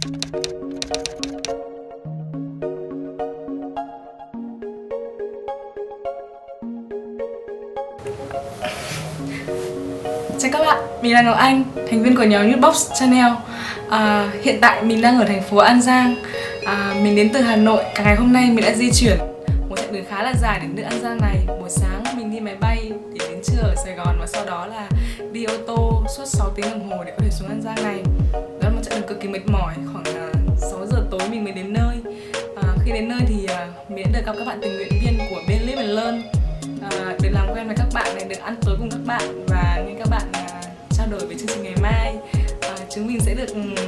Chào các bạn, mình là Ngọc Anh, thành viên của nhóm Youthbox Channel. Hiện tại mình đang ở thành phố An Giang. Mình đến từ Hà Nội. Cả ngày hôm nay mình đã di chuyển một chặng đường khá là dài đến nước An Giang này. Buổi sáng mình đi máy bay để đến trưa ở Sài Gòn và sau đó là đi ô tô suốt 6 tiếng đồng hồ để có thể xuống An Giang này. Đó là một chặng đường cực kỳ mệt mỏi. Khoảng 6 giờ tối mình mới đến nơi. Khi đến nơi thì mình đã được gặp các bạn tình nguyện viên của bên Live and Learn. Được làm quen với các bạn này, được ăn tối cùng các bạn và nghe các bạn trao đổi về chương trình ngày mai. Chúng mình sẽ được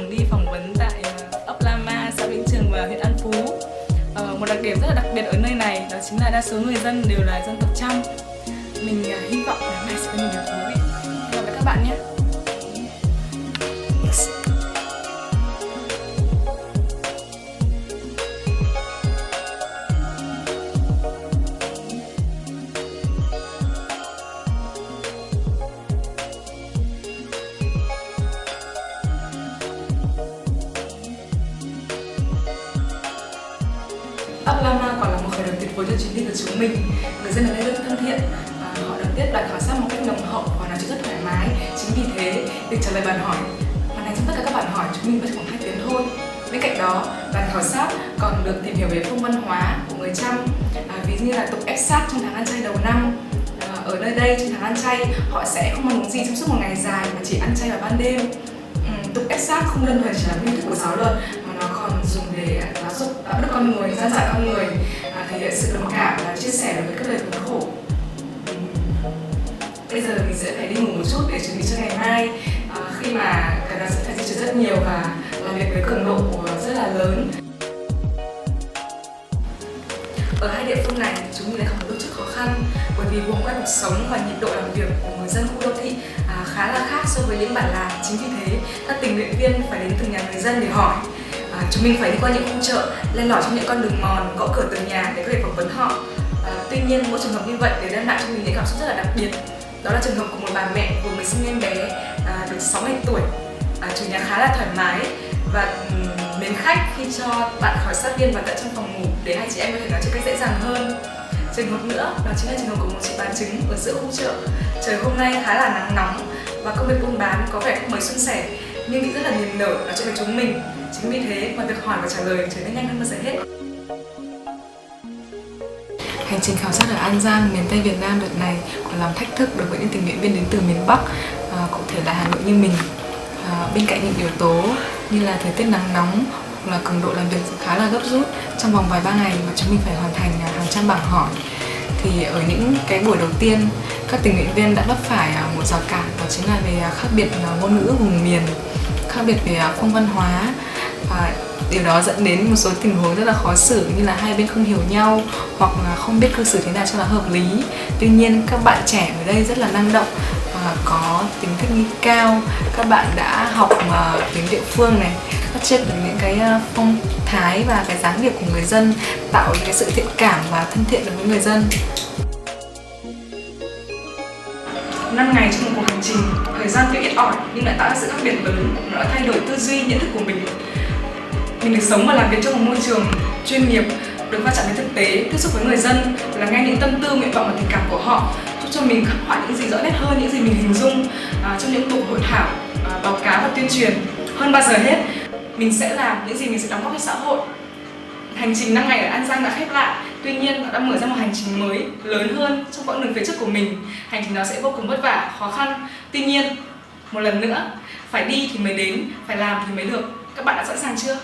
đi phỏng vấn tại ấp La Ma, xã Vĩnh Trường và huyện An Phú. Một đặc điểm rất là đặc biệt ở nơi này đó chính là đa số người dân đều là dân tộc Chăm. Mình hy vọng là mai sẽ có nhiều điều thú vị. Hẹn gặp lại các bạn nhé. ấp La Ma quả là một khởi đầu tuyệt vời cho chuyến đi của chúng mình. Người dân ở đây rất thân thiện, họ đón tiếp đoàn khảo sát một cách nồng hậu và nói chuyện rất thoải mái. Chính vì thế, việc trả lời bài hỏi hoàn thành trong tất cả các bạn hỏi chúng mình mất khoảng 2 tiếng thôi. Bên cạnh đó, đoàn khảo sát còn được tìm hiểu về phong văn hóa của người Chăm, ví như là tục ép xác trong tháng ăn chay đầu năm. Ở nơi đây trong tháng ăn chay, họ sẽ không ăn uống gì trong suốt một ngày dài mà chỉ ăn chay vào ban đêm. Tục ép xác không đơn thuần chỉ là nghi thức của giáo luật mà nó còn dùng để giáo dục đạo đức con người, gian dạy con người, thể hiện sự đồng cảm và chia sẻ với các đời khốn khổ. Bây giờ mình sẽ phải đi ngủ một chút để chuẩn bị cho ngày mai, khi mà cả đoàn sẽ phải di chuyển rất nhiều và làm việc với cường độ rất là lớn. Ở hai địa phương này chúng mình lại không có đôi chút khó khăn bởi vì guồng quay cuộc sống và nhịp độ làm việc của người dân khu đô thị khá là khác so với những bản làng. Chính vì thế các tình nguyện viên phải đến từng nhà người dân để hỏi. Chúng mình phải đi qua những khu chợ, len lỏi trong những con đường mòn, gõ cửa từng nhà để có thể phỏng vấn họ. Tuy nhiên mỗi trường hợp như vậy để đem lại cho mình những cảm xúc rất là đặc biệt. Đó là trường hợp của một bà mẹ vừa mới sinh em bé được 6 ngày tuổi. Chủ nhà khá là thoải mái và mến khách khi cho bạn khảo sát viên vào tận trong phòng ngủ để hai chị em có thể nói chuyện cách dễ dàng hơn. Trường hợp nữa đó chính là trường hợp của một chị bán trứng ở giữa khu chợ. Trời hôm nay khá là nắng nóng và công việc buôn bán có vẻ không mấy suôn sẻ nhưng chị rất là niềm nở nói chuyện với chúng mình. Chính vì thế mà việc hỏi và trả lời trở nên nhanh hơn bao giờ hết. Hành trình khảo sát ở An Giang, miền Tây Việt Nam đợt này còn làm thách thức đối với những tình nguyện viên đến từ miền Bắc, cụ thể là Hà Nội như mình. Bên cạnh những yếu tố như là thời tiết nắng nóng hoặc là cường độ làm việc khá là gấp rút trong vòng vài ba ngày mà chúng mình phải hoàn thành hàng trăm bảng hỏi, thì ở những cái buổi đầu tiên các tình nguyện viên đã vấp phải một rào cản, đó chính là về khác biệt ngôn ngữ vùng miền, khác biệt về phong văn hóa. Điều đó dẫn đến một số tình huống rất là khó xử như là hai bên không hiểu nhau hoặc là không biết cư xử thế nào cho là hợp lý. Tuy nhiên các bạn trẻ ở đây rất là năng động, có tính thích nghi cao, các bạn đã học tiếng địa phương này, bắt chước được những cái phong thái và cái dáng điệu của người dân, tạo những cái sự thiện cảm và thân thiện đối với người dân. 5 ngày trong một cuộc hành trình, thời gian tuy ít ỏi nhưng lại tạo ra sự khác biệt lớn, nó đã thay đổi tư duy, nhận thức của mình. Mình được sống và làm việc trong một môi trường chuyên nghiệp, được va chạm với thực tế, tiếp xúc với người dân, lắng nghe những tâm tư, nguyện vọng và tình cảm của họ, giúp cho mình khắc họa những gì rõ nét hơn, những gì mình hình dung trong những cuộc hội thảo, báo cáo và tuyên truyền. Hơn bao giờ hết, mình sẽ làm những gì mình sẽ đóng góp cho xã hội. Hành trình 5 ngày ở An Giang đã khép lại, tuy nhiên nó đã mở ra một hành trình mới, lớn hơn trong quãng đường phía trước của mình. Hành trình đó sẽ vô cùng vất vả, khó khăn. Tuy nhiên, một lần nữa, phải đi thì mới đến, phải làm thì mới được. Các bạn đã sẵn sàng chưa?